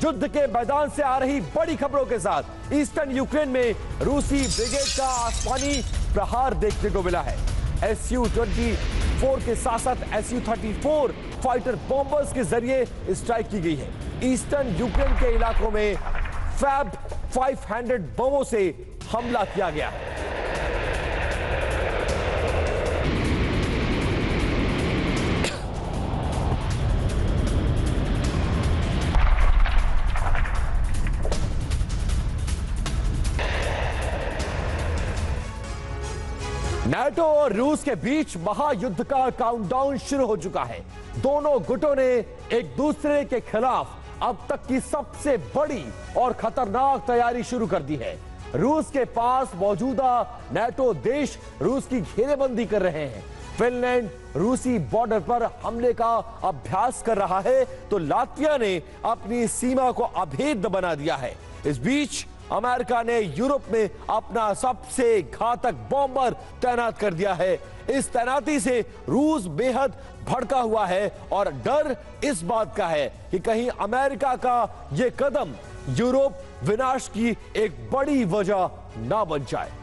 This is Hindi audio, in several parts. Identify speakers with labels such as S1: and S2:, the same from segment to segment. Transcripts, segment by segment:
S1: युद्ध के मैदान से आ रही बड़ी खबरों के साथ ईस्टर्न यूक्रेन में रूसी ब्रिगेड का आसमानी प्रहार देखने को मिला है। Su-24 के साथ साथ Su-34 फाइटर बॉम्बर्स के जरिए स्ट्राइक की गई है। ईस्टर्न यूक्रेन के इलाकों में फैब 500 बमों से हमला किया गया है। नाटो और रूस के बीच महायुद्ध का काउंटडाउन शुरू हो चुका है। दोनों गुटों ने एक दूसरे के खिलाफ अब तक की सबसे बड़ी और खतरनाक तैयारी शुरू कर दी है। रूस के पास मौजूदा नाटो देश रूस की घेरेबंदी कर रहे हैं। फिनलैंड रूसी बॉर्डर पर हमले का अभ्यास कर रहा है, तो लात्विया ने अपनी सीमा को अभेद्य बना दिया है। इस बीच अमेरिका ने यूरोप में अपना सबसे घातक बॉम्बर तैनात कर दिया है। इस तैनाती से रूस बेहद भड़का हुआ है और डर इस बात का है कि कहीं अमेरिका का यह कदम यूरोप विनाश की एक बड़ी वजह ना बन जाए।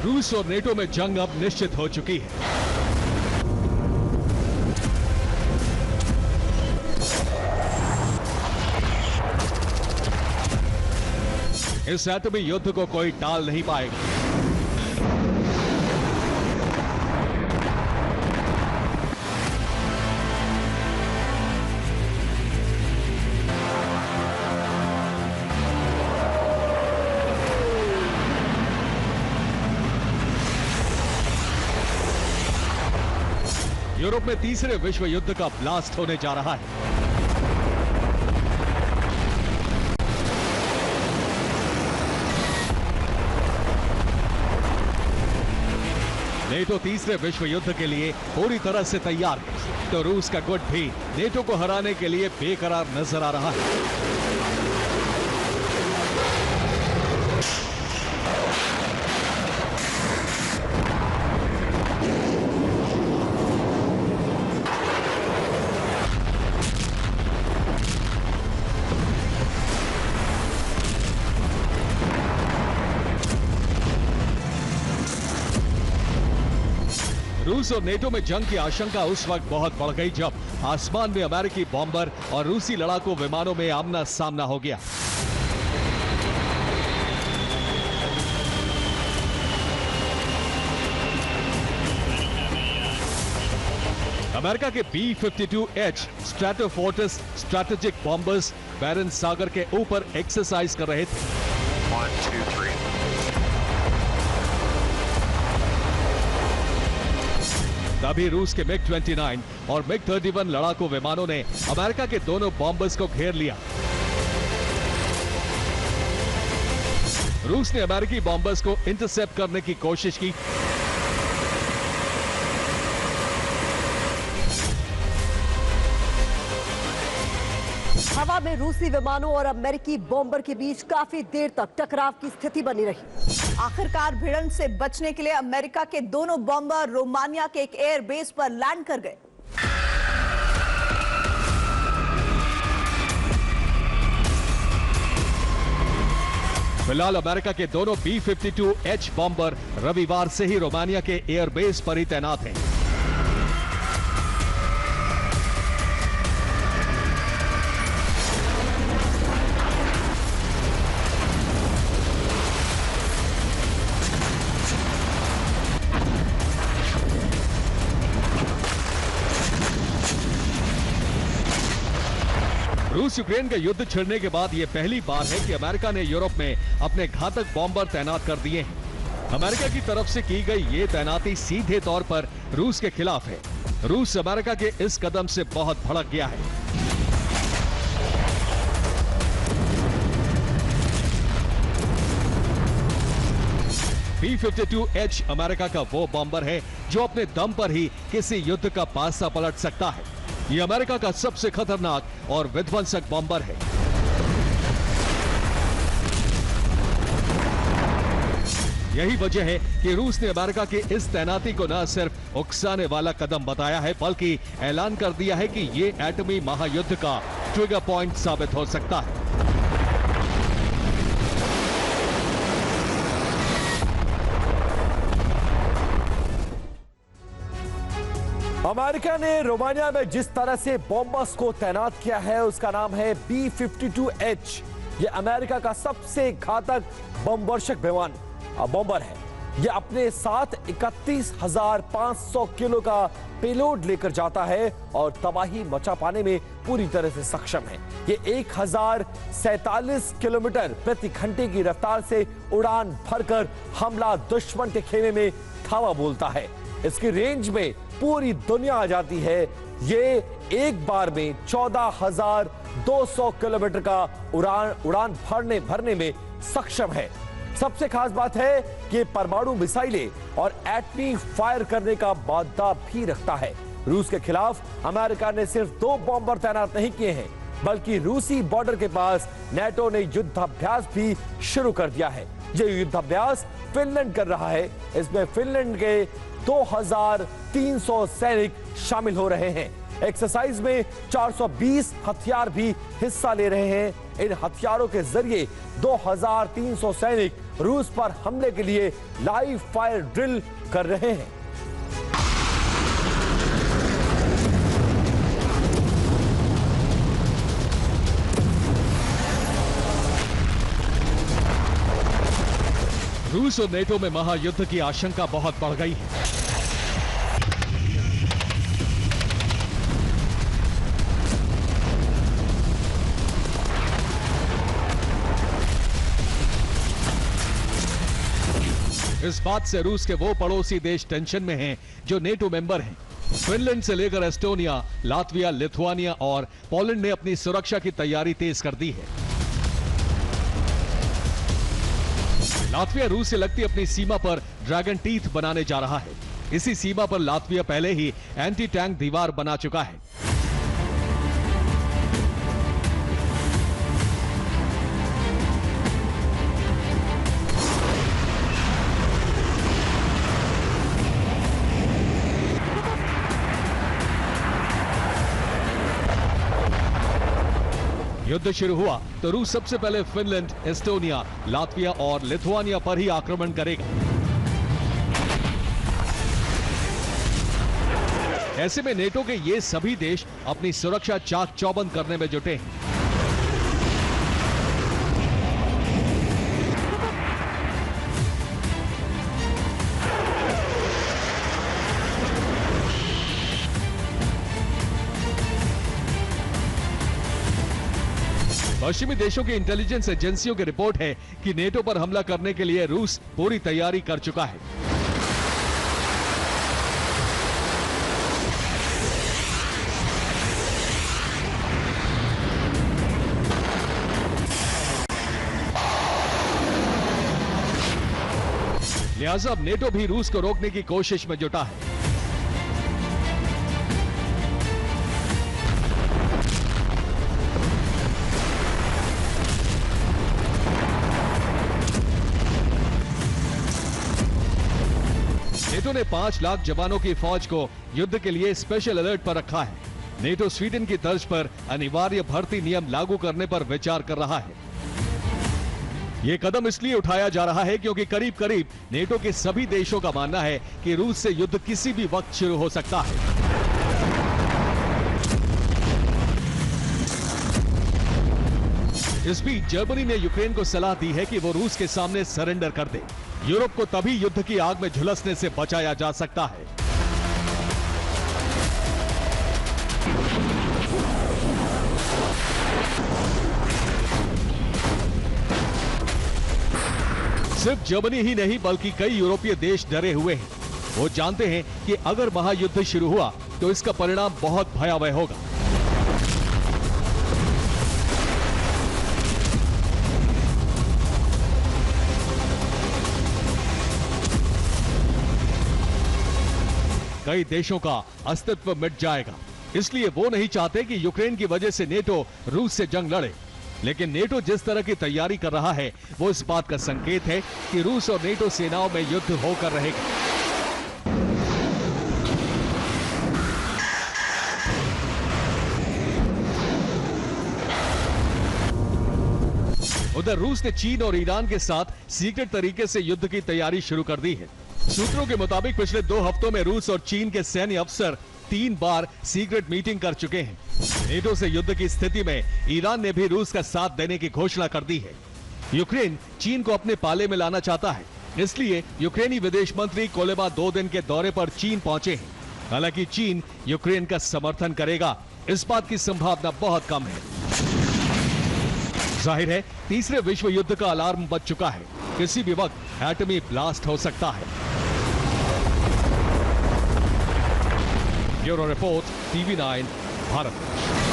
S2: रूस और नेटो में जंग अब निश्चित हो चुकी है। इस एटमी युद्ध को कोई टाल नहीं पाएगा। यूरोप में तीसरे विश्व युद्ध का ब्लास्ट होने जा रहा है। नेटो तीसरे विश्व युद्ध के लिए पूरी तरह से तैयार है, तो रूस का गुट भी नेटो को हराने के लिए बेकरार नजर आ रहा है। रूस और नेटो में जंग की आशंका उस वक्त बहुत बढ़ गई जब आसमान में अमेरिकी बॉम्बर और रूसी लड़ाकू विमानों में आमना सामना हो गया। अमेरिका के B-52H स्ट्रैटोफोर्टिस स्ट्रैटेजिक बॉम्बर्स बैरन सागर के ऊपर एक्सरसाइज कर रहे थे।
S3: 1, 2, 3।
S2: तभी रूस के MiG-29 और MiG-31 लड़ाकू विमानों ने अमेरिका के दोनों बॉम्बर्स को घेर लिया। रूस ने अमेरिकी बॉम्बर्स को इंटरसेप्ट करने की कोशिश की,
S4: हवा में रूसी विमानों और अमेरिकी बॉम्बर के बीच काफी देर तक टकराव की स्थिति बनी रही।
S5: आखिरकार भिड़ंत से बचने के लिए अमेरिका के दोनों बॉम्बर रोमानिया के एक एयर बेस पर लैंड कर गए।
S2: फिलहाल अमेरिका के दोनों B-52H बॉम्बर रविवार से ही रोमानिया के एयरबेस पर ही तैनात हैं। रूस यूक्रेन का युद्ध छिड़ने के बाद यह पहली बार है कि अमेरिका ने यूरोप में अपने घातक बॉम्बर तैनात कर दिए हैं। अमेरिका की तरफ से की गई ये तैनाती सीधे तौर पर रूस के खिलाफ है। रूस अमेरिका के इस कदम से बहुत भड़क गया है। B-52H अमेरिका का वो बॉम्बर है जो अपने दम पर ही किसी युद्ध का पासा पलट सकता है। ये अमेरिका का सबसे खतरनाक और विध्वंसक बॉम्बर है। यही वजह है कि रूस ने अमेरिका के इस तैनाती को न सिर्फ उकसाने वाला कदम बताया है, बल्कि ऐलान कर दिया है कि ये एटमी महायुद्ध का ट्रिगर पॉइंट साबित हो सकता है।
S1: अमेरिका ने रोमानिया में जिस तरह से बॉम्बर्स को तैनात किया है उसका नाम है B-52H। यह अमेरिका का सबसे घातक बमवर्षक बॉम्बर है। यह अपने साथ 31,500 किलो का पेलोड लेकर जाता है और तबाही मचा पाने में पूरी तरह से सक्षम है। यह 1047 किलोमीटर प्रति घंटे की रफ्तार से उड़ान भरकर हमला दुश्मन के खेमे में धावा बोलता है। इसकी रेंज में पूरी दुनिया आ जाती है। ये एक बार में 14,200 किलोमीटर का उड़ान भरने में सक्षम है। सबसे खास बात है कि परमाणु मिसाइलें और एटमी फायर करने का मादा भी रखता है। रूस के खिलाफ अमेरिका ने सिर्फ 2 बॉम्बर तैनात नहीं किए हैं, बल्कि रूसी बॉर्डर के पास नाटो ने युद्धाभ्यास भी शुरू कर दिया है। ये युद्धाभ्यास फिनलैंड कर रहा है। इसमें फिनलैंड के 2,300 सैनिक शामिल हो रहे हैं। एक्सरसाइज में 420 हथियार भी हिस्सा ले रहे हैं। इन हथियारों के जरिए 2,300 सैनिक रूस पर हमले के लिए लाइव फायर ड्रिल कर रहे हैं।
S2: रूस और नेटो में महायुद्ध की आशंका बहुत बढ़ गई है। इस बात से रूस के वो पड़ोसी देश टेंशन में हैं जो नेटो मेंबर हैं। फिनलैंड से लेकर एस्टोनिया, लातविया, लिथुआनिया और पोलैंड ने अपनी सुरक्षा की तैयारी तेज कर दी है। लातविया रूस से लगती अपनी सीमा पर ड्रैगन टीथ बनाने जा रहा है। इसी सीमा पर लातविया पहले ही एंटी टैंक दीवार बना चुका है। युद्ध शुरू हुआ तो रूस सबसे पहले फिनलैंड, एस्टोनिया, लातविया और लिथुआनिया पर ही आक्रमण करेगा। ऐसे में नेटो के ये सभी देश अपनी सुरक्षा चाक चौबंद करने में जुटे हैं। पश्चिमी देशों की इंटेलिजेंस एजेंसियों की रिपोर्ट है कि नेटो पर हमला करने के लिए रूस पूरी तैयारी कर चुका है। लिहाजा अब नेटो भी रूस को रोकने की कोशिश में जुटा है। नेटो ने 5 लाख जवानों की फौज को युद्ध के लिए स्पेशल अलर्ट पर रखा है। नेटो स्वीडन की तर्ज पर अनिवार्य भर्ती नियम लागू करने पर विचार कर रहा है। यह कदम इसलिए उठाया जा रहा है क्योंकि करीब करीब नेटो के सभी देशों का मानना है कि रूस से युद्ध किसी भी वक्त शुरू हो सकता है। इस बीच जर्मनी ने यूक्रेन को सलाह दी है कि वो रूस के सामने सरेंडर कर दे। यूरोप को तभी युद्ध की आग में झुलसने से बचाया जा सकता है। सिर्फ जर्मनी ही नहीं बल्कि कई यूरोपीय देश डरे हुए हैं। वो जानते हैं कि अगर महायुद्ध शुरू हुआ तो इसका परिणाम बहुत भयावह होगा। कई देशों का अस्तित्व मिट जाएगा। इसलिए वो नहीं चाहते कि यूक्रेन की वजह से नेटो रूस से जंग लड़े। लेकिन नेटो जिस तरह की तैयारी कर रहा है वो इस बात का संकेत है कि रूस और नेटो सेनाओं में युद्ध होकर रहेगा। उधर रूस ने चीन और ईरान के साथ सीक्रेट तरीके से युद्ध की तैयारी शुरू कर दी है। सूत्रों के मुताबिक पिछले 2 हफ्तों में रूस और चीन के सैन्य अफसर 3 बार सीक्रेट मीटिंग कर चुके हैं। नेटो से युद्ध की स्थिति में ईरान ने भी रूस का साथ देने की घोषणा कर दी है। यूक्रेन चीन को अपने पाले में लाना चाहता है, इसलिए यूक्रेनी विदेश मंत्री कोलेबा 2 दिन के दौरे पर चीन पहुंचे हैं। हालांकि चीन यूक्रेन का समर्थन करेगा, इस बात की संभावना बहुत कम है। जाहिर है तीसरे विश्व युद्ध का अलार्म बज चुका है। किसी भी वक्त एटमी ब्लास्ट हो सकता है। Bureau report, TV9 Bharat.